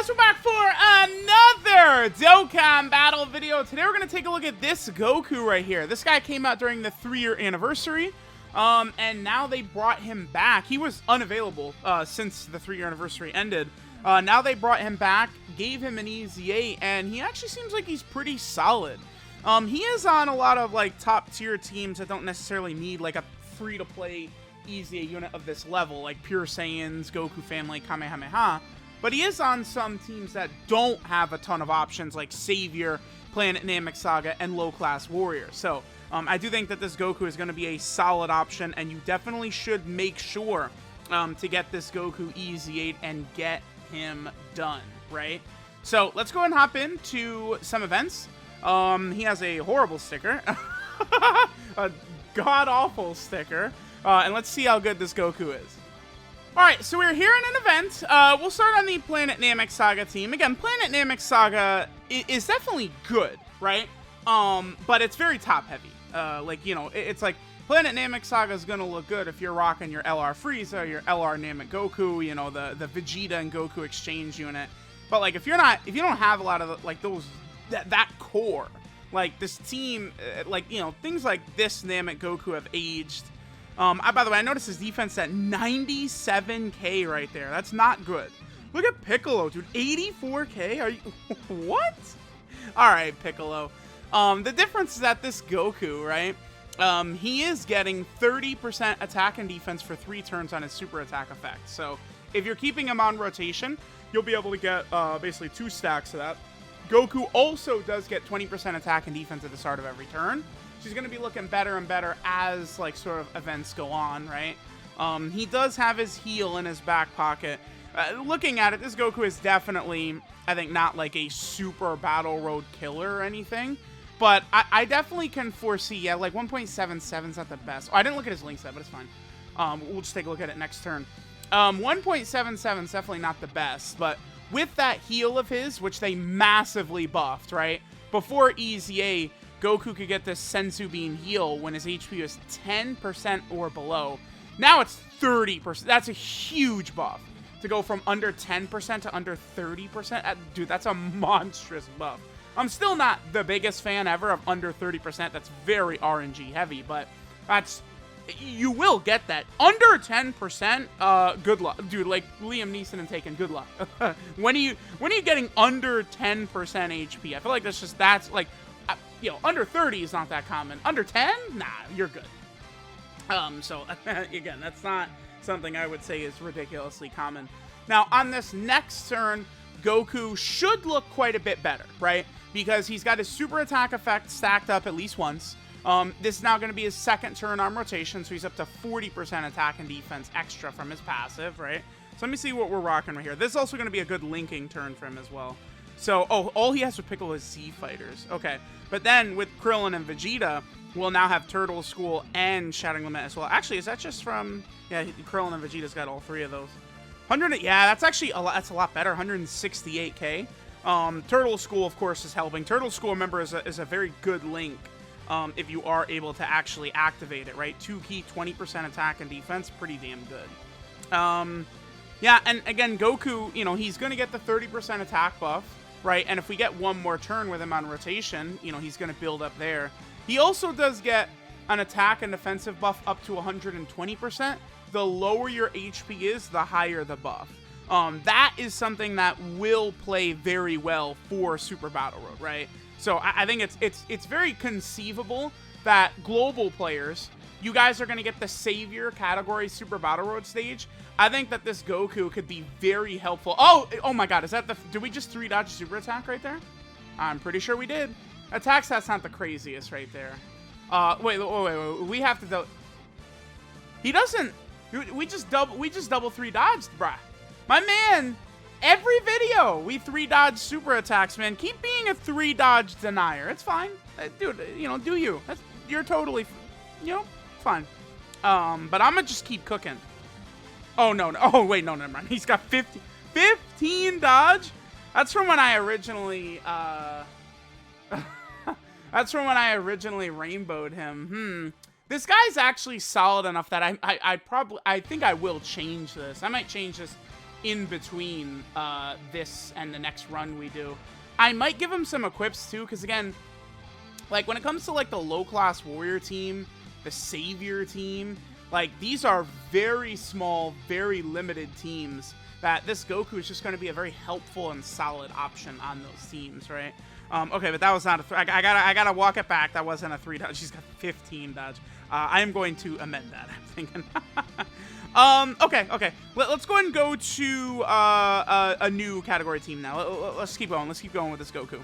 guys, we're back for another Dokkan battle video. Today we're going to take a look at this Goku right here. This guy came out during the 3-year anniversary, and now they brought him back. He was unavailable since the 3-year anniversary ended. Now they brought him back, gave him an EZA, and he actually seems like he's pretty solid. He is on a lot of like top tier teams that don't necessarily need like a free-to-play EZA unit of this level, like Pure Saiyans, Goku Family, Kamehameha. But he is on some teams that don't have a ton of options, like Savior, Planet Namek Saga, and low-class Warrior. So, I do think that this Goku is going to be a solid option, and you definitely should make sure to get this Goku EZA and get him done, right? So, let's go and hop into some events. He has a horrible sticker. A god-awful sticker. And let's see how good this Goku is. Alright, so we're here in an event. We'll start on the Planet Namek Saga team. Again, Planet Namek Saga is definitely good, right? But it's very top-heavy. Like, you know, it's like Planet Namek Saga is going to look good if you're rocking your LR Frieza, your LR Namek Goku, you know, the Vegeta and Goku exchange unit. But, like, if you don't have a lot of, like, that core, like, this team, like, you know, things like this Namek Goku have aged. By the way, I noticed his defense at 97k right there. That's not good. Look at Piccolo, dude. 84k? Are you... What? Alright, Piccolo. The difference is that this Goku, right? He is getting 30% attack and defense for 3 turns on his super attack effect. So, if you're keeping him on rotation, you'll be able to get basically 2 stacks of that. Goku also does get 20% attack and defense at the start of every turn. She's going to be looking better and better as, like, sort of events go on, right? He does have his heal in his back pocket. Looking at it, this Goku is definitely, I think, not, like, a super Battle Road killer or anything. But I definitely can foresee, yeah, like, 1.77 is not the best. Oh, I didn't look at his link set, but it's fine. We'll just take a look at it next turn. 1.77 is definitely not the best, but with that heal of his, which they massively buffed, right? Before EZA, Goku could get this Senzu Bean heal when his HP was 10% or below. Now it's 30%. That's a huge buff. To go from under 10% to under 30%. Dude, that's a monstrous buff. I'm still not the biggest fan ever of under 30%. That's very RNG heavy, but that's... You will get that. Under 10%, good luck. Dude, like Liam Neeson and Taken, good luck. When are you getting under 10% HP? I feel like that's like... You know, under 30 is not that common. Under 10? Nah, you're good. So, again, that's not something I would say is ridiculously common. Now, on this next turn, Goku should look quite a bit better, right? Because he's got his super attack effect stacked up at least once. This is now going to be his second turn on rotation, so he's up to 40% attack and defense extra from his passive, right? So let me see what we're rocking right here. This is also going to be a good linking turn for him as well. So, oh, all he has to Piccolo is Z Fighters. Okay. But then with Krillin and Vegeta, we'll now have Turtle School and Shattering Limit as well. Actually, is that just from... Yeah, Krillin and Vegeta's got all 3 of those. 100... Yeah, that's actually a lot, that's a lot better. 168k. Turtle School, of course, is helping. Turtle School, remember, is a very good link if you are able to actually activate it, right? 2 key, 20% attack and defense. Pretty damn good. Yeah, and again, Goku, you know, he's going to get the 30% attack buff. Right, and if we get one more turn with him on rotation, you know, he's going to build up there. He also does get an attack and defensive buff up to 120%. The lower your HP is, the higher the buff. That is something that will play very well for Super Battle Road, right? So I think it's very conceivable that global players, you guys are going to get the Savior category Super Battle Road stage. I think that this Goku could be very helpful. Oh my god, is that did we just 3-dodge super attack right there? I'm pretty sure we did. Attack stat's not the craziest right there. Wait, we have to he doesn't, we just double 3-dodged, bruh. My man, every video, we 3-dodge super attacks, man. Keep being a 3-dodge denier. It's fine. Dude, you know, do you. You're totally, you know, fine. But I'm gonna just keep cooking. Oh, no. Oh, wait, no, never mind. He's got 15 dodge? That's from when I originally, that's from when I originally rainbowed him. This guy's actually solid enough that I think I will change this. I might change this in between this and the next run we do. I might give him some equips too, because again, like when it comes to like the low-class warrior team, the savior team, like these are very small, very limited teams that this Goku is just going to be a very helpful and solid option on those teams, right? Okay, but that was not a I gotta walk it back. That wasn't a 3 dodge. She's got 15 dodge. I am going to amend that, I'm thinking. Okay. Let's go ahead and go to a new category team now. Let's keep going. Let's keep going with this Goku.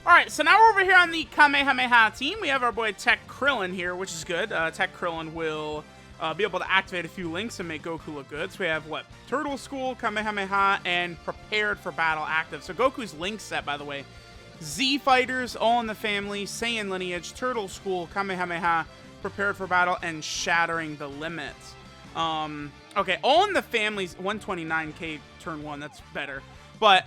Alright, so now we're over here on the Kamehameha team. We have our boy Tech Krillin here, which is good. Tech Krillin will be able to activate a few links and make Goku look good. So we have, what, Turtle School, Kamehameha, and Prepared for Battle active. So Goku's link set, by the way, Z Fighters, All in the Family, Saiyan Lineage, Turtle School, Kamehameha, Prepared for Battle, and Shattering the Limits. Okay, All in the Family's 129k turn 1, that's better. But,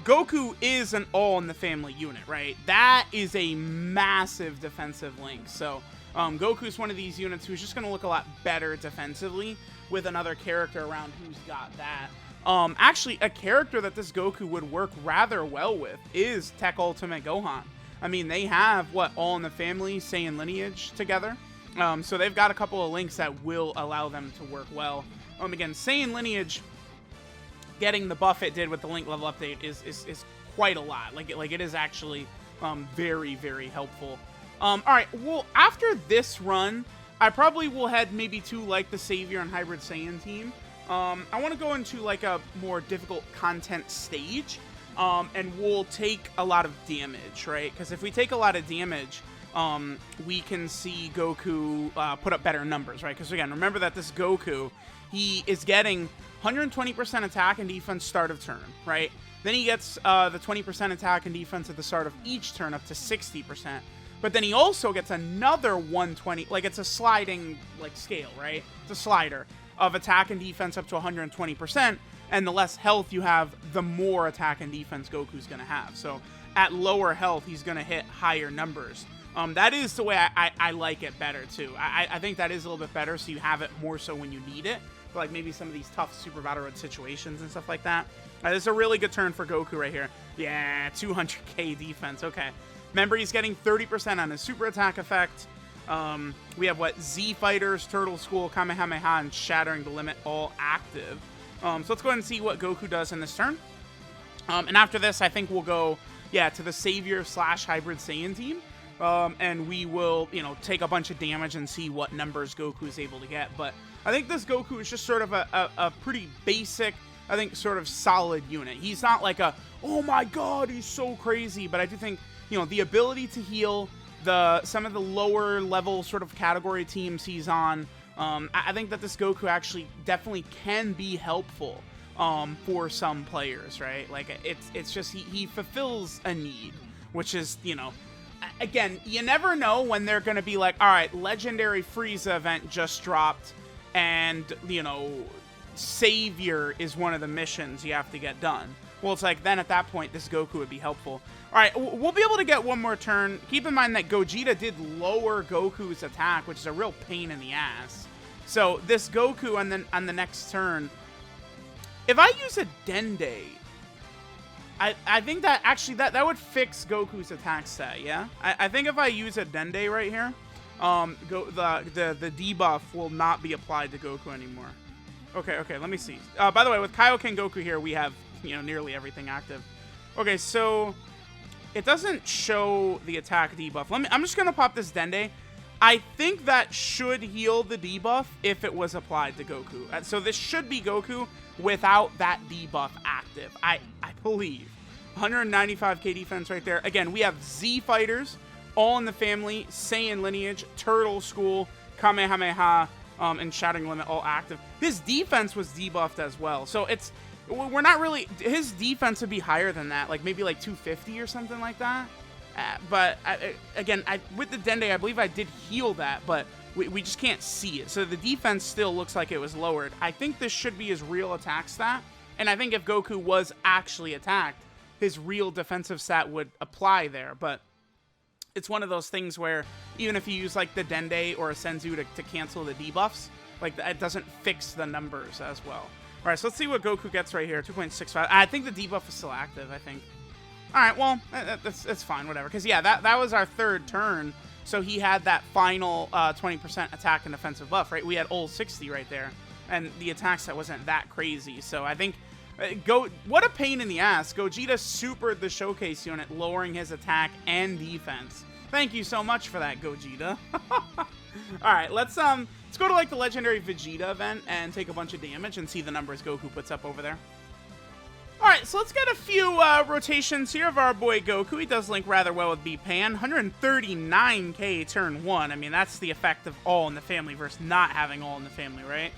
Goku is an All in the Family unit, right? That is a massive defensive link. So, Goku is one of these units who's just going to look a lot better defensively with another character around who's got that. Actually, a character that this Goku would work rather well with is Tech Ultimate Gohan. I mean, they have, what, All in the Family, Saiyan Lineage together. So they've got a couple of links that will allow them to work well. Again, Saiyan Lineage, getting the buff it did with the link level update is quite a lot. Like it is actually very, very helpful. Alright, well, after this run, I probably will head maybe to, like, the Savior and Hybrid Saiyan team. I want to go into, like, a more difficult content stage, and we'll take a lot of damage, right? Because if we take a lot of damage, we can see Goku put up better numbers, right? Because, again, remember that this Goku, he is getting 120% attack and defense start of turn, right? Then he gets the 20% attack and defense at the start of each turn up to 60%. But then he also gets another 120, like it's a sliding like scale, right? It's a slider of attack and defense up to 120%, and the less health you have, the more attack and defense Goku's going to have. So at lower health, he's going to hit higher numbers. That is the way I like it better, too. I think that is a little bit better, so you have it more so when you need it, for like maybe some of these tough Super Battle Road situations and stuff like that. This is a really good turn for Goku right here. Yeah, 200k defense, okay. Remember, he's getting 30% on his super attack effect. We have, what, Z Fighters, Turtle School, Kamehameha, and Shattering the Limit all active. So let's go ahead and see what Goku does in this turn. And after this, I think we'll go, yeah, to the Savior / Hybrid Saiyan team. And we will, you know, take a bunch of damage and see what numbers Goku is able to get. But I think this Goku is just sort of a pretty basic, I think, sort of solid unit. He's not like a, oh my god, he's so crazy. But I do think, you know, the ability to heal some of the lower level sort of category teams he's on, I think that this Goku actually definitely can be helpful for some players, right? Like, it's just he fulfills a need, which is, you know, again, you never know when they're going to be like, all right, Legendary Frieza event just dropped, and, you know, Savior is one of the missions you have to get done. Well, it's like, then at that point, this Goku would be helpful. All right, we'll be able to get one more turn. Keep in mind that Gogeta did lower Goku's attack, which is a real pain in the ass. So this Goku on the next turn, if I use a Dende, I think that actually that would fix Goku's attack set, yeah? I think if I use a Dende right here, the debuff will not be applied to Goku anymore. Okay, let me see. By the way, with Kaioken Goku here, we have, you know, nearly everything active. Okay, so it doesn't show the attack debuff. I'm just gonna pop this Dende. I think that should heal the debuff if it was applied to Goku. So this should be Goku without that debuff active. I believe. 195k defense right there. Again, we have Z Fighters, All in the Family, Saiyan Lineage, Turtle School, Kamehameha, and Shattering Limit all active. His defense was debuffed as well. So we're not really, his defense would be higher than that, like maybe like 250 or something like that. But again, with the Dende, I believe I did heal that, but we just can't see it. So the defense still looks like it was lowered. I think this should be his real attack stat. And I think if Goku was actually attacked, his real defensive stat would apply there. But it's one of those things where even if you use like the Dende or a Senzu to cancel the debuffs, like it doesn't fix the numbers as well. All right, so let's see what Goku gets right here. 2.65. I think the debuff is still active, I think. All right, well, that's fine, whatever. Because, yeah, that was our third turn. So he had that final 20% attack and defensive buff, right? We had ult 60 right there. And the attack set wasn't that crazy. So I think, what a pain in the ass. Gogeta supered the showcase unit, lowering his attack and defense. Thank you so much for that, Gogeta. All right, let's go to like the legendary Vegeta event and take a bunch of damage and see the numbers Goku puts up over there. All right, so let's get a few rotations here of our boy Goku. He does link rather well with B-Pan. 139k turn 1. I mean, that's the effect of All in the Family versus not having All in the Family, right?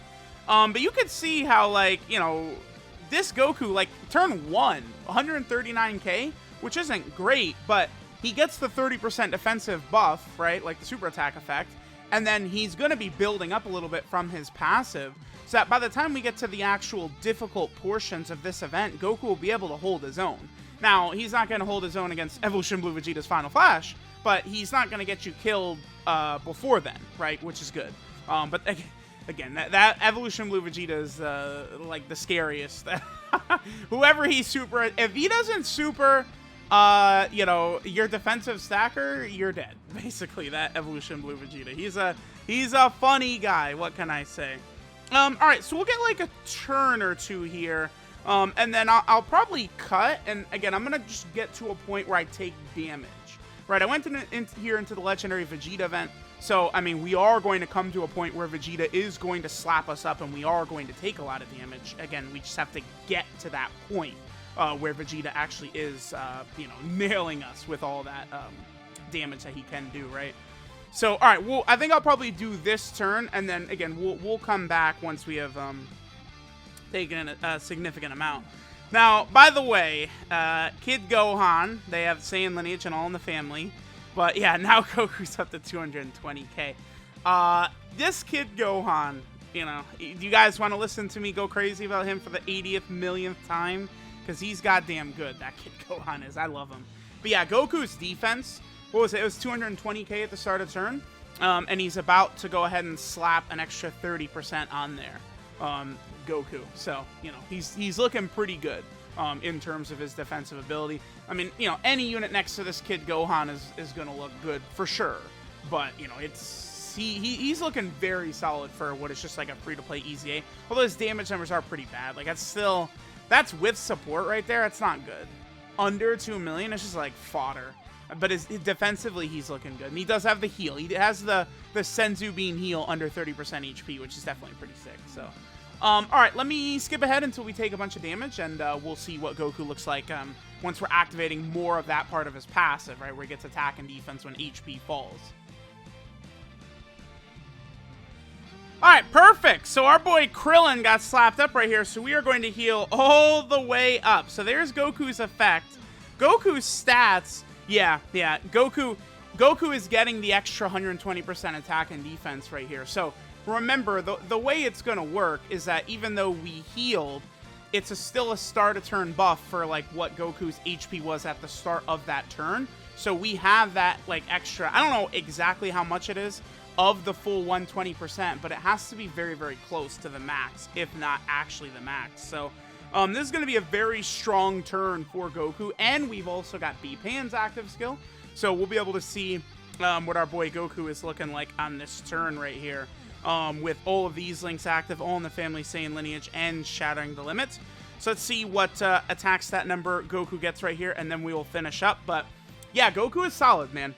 But you could see how, like, you know, this Goku, like, turn 1, 139k, which isn't great, but he gets the 30% defensive buff, right, like the super attack effect, and then he's going to be building up a little bit from his passive, so that by the time we get to the actual difficult portions of this event, Goku will be able to hold his own. Now, he's not going to hold his own against Evolution Blue Vegeta's Final Flash, but he's not going to get you killed before then, right, which is good. But again, that Evolution Blue Vegeta is like the scariest. Whoever he's super, if he doesn't super, you know, your defensive stacker, you're dead. Basically, that Evolution Blue Vegeta. He's a funny guy. What can I say? All right, so we'll get like a turn or two here, and then I'll probably cut. And again, I'm gonna just get to a point where I take damage. Right, I went into the legendary Vegeta event. So, I mean, we are going to come to a point where Vegeta is going to slap us up and we are going to take a lot of damage. Again, we just have to get to that point where Vegeta actually is, you know, nailing us with all that damage that he can do, right? So, all right, well, I think I'll probably do this turn, and then, again, we'll come back once we have taken a significant amount. Now, by the way, Kid Gohan, they have Saiyan lineage and All in the Family. But yeah, now Goku's up to 220k. This Kid Gohan, you know, do you guys want to listen to me go crazy about him for the 80th millionth time? Because he's goddamn good, that Kid Gohan is. I love him. But yeah, Goku's defense, what was it? It was 220k at the start of turn. And he's about to go ahead and slap an extra 30% on there. Goku. So, you know, he's looking pretty good. In terms of his defensive ability. I mean, you know, any unit next to this Kid Gohan is going to look good for sure. But, you know, he's looking very solid for what is just like a free-to-play EZA. Although his damage numbers are pretty bad. Like, that's with support right there. It's not good. Under 2 million, it's just like fodder. But defensively, he's looking good. And he does have the heal. He has the Senzu Bean heal under 30% HP, which is definitely pretty sick. So, all right, let me skip ahead until we take a bunch of damage, and we'll see what Goku looks like once we're activating more of that part of his passive, right, where he gets attack and defense when HP falls. All right, perfect. So our boy Krillin got slapped up right here, so we are going to heal all the way up. So there's Goku's effect. Goku's stats, yeah, Goku is getting the extra 120% attack and defense right here. So remember, the way it's going to work is that even though we healed, it's still a start of turn buff for like what Goku's HP was at the start of that turn. So we have that like extra, I don't know exactly how much it is of the full 120%, but it has to be very, very close to the max, if not actually the max. So this is going to be a very strong turn for Goku, and we've also got B-Pan's active skill. So we'll be able to see what our boy Goku is looking like on this turn right here. With all of these links active, All in the Family, Saiyan lineage, and Shattering the Limits. So let's see what attack stat number Goku gets right here, and then we will finish up. But yeah, Goku is solid, man.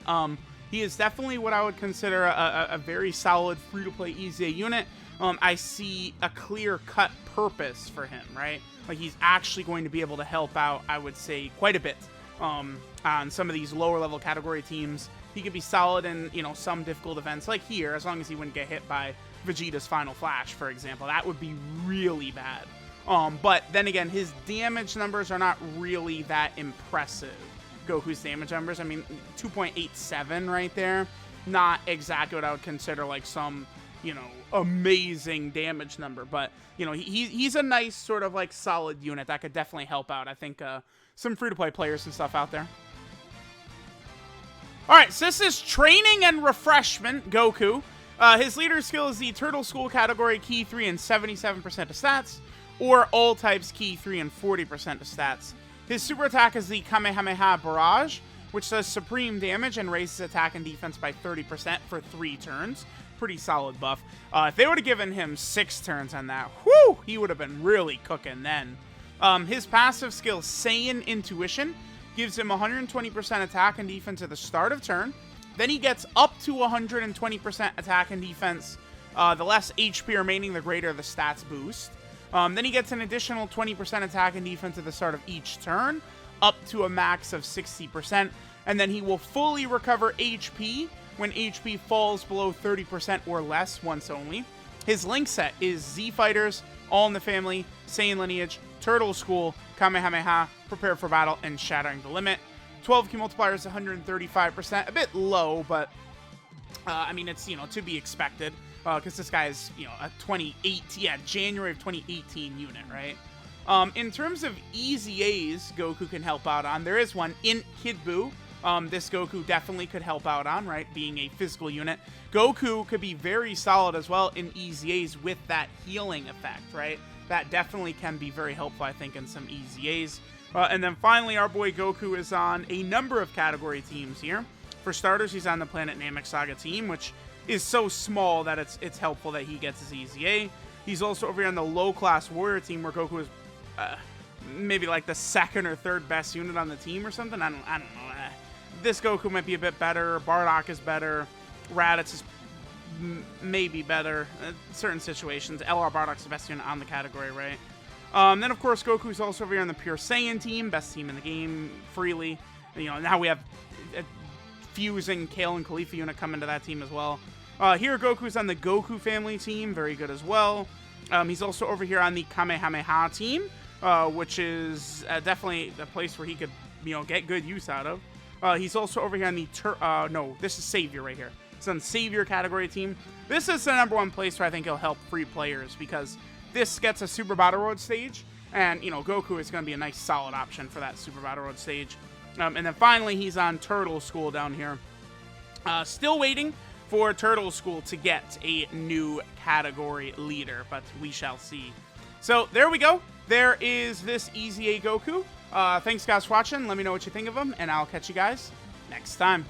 He is definitely what I would consider a very solid free-to-play EZA unit. I see a clear-cut purpose for him, right? Like, he's actually going to be able to help out, I would say, quite a bit on some of these lower-level category teams. He could be solid in, you know, some difficult events, like here, as long as he wouldn't get hit by Vegeta's Final Flash, for example. That would be really bad. But then again, his damage numbers are not really that impressive. Goku's damage numbers, I mean, 2.87 right there. Not exactly what I would consider like some, you know, amazing damage number. But, you know, he's a nice sort of like solid unit that could definitely help out, I think, some free-to-play players and stuff out there. Alright, so this is Training and Refreshment, Goku. His leader skill is the Turtle School category, key 3 and 77% of stats. or all types key 3 and 40% of stats. His super attack is the Kamehameha Barrage, which does supreme damage and raises attack and defense by 30% for 3 turns. Pretty solid buff. If they would have given him 6 turns on that, whoo, he would have been really cooking then. His passive skill, Saiyan Intuition, gives him 120% attack and defense at the start of turn. Then he gets up to 120% attack and defense. The less HP remaining, the greater the stats boost. Then he gets an additional 20% attack and defense at the start of each turn, up to a max of 60%. And then he will fully recover HP when HP falls below 30% or less once only. His link set is Z Fighters, All in the Family, Saiyan Lineage, Turtle School, Kamehameha, Prepare for Battle, and Shattering the Limit. 12 key multiplier is 135%, a bit low, but I mean, it's, to be expected, because this guy is, a January of 2018 unit, right? In terms of EZAs Goku can help out on, there is one, Int Kid Buu. This Goku definitely could help out on, right? Being a physical unit. Goku could be very solid as well in EZAs with that healing effect, right? That definitely can be very helpful, I think, in some EZAs. And then finally, our boy Goku is on a number of category teams here. For starters, he's on the Planet Namek Saga team, which is so small that it's helpful that he gets his EZA. He's also over here on the low-class warrior team, where Goku is maybe like the 2nd or 3rd best unit on the team or something. I don't know. This Goku might be a bit better. Bardock is better. Raditz is maybe better. Certain situations. LR Bardock's the best unit on the category, right? Then, of course, Goku's also over here on the Pure Saiyan team. Best team in the game, freely. Now we have a fusing Kale and Khalifa unit come into that team as well. Here, Goku's on the Goku family team. Very good as well. He's also over here on the Kamehameha team, which is definitely a place where he could, get good use out of. He's also over here on the this is Savior right here. It's on Savior category team. This is the #1 place where I think he'll help free players, because this gets a Super Battle Road stage, and Goku is going to be a nice solid option for that Super Battle Road stage. And then finally, he's on Turtle School down here. Still waiting for Turtle School to get a new category leader, but we shall see. So there we go. There is this EZA Goku. Thanks guys for watching. Let me know what you think of him, and I'll catch you guys next time.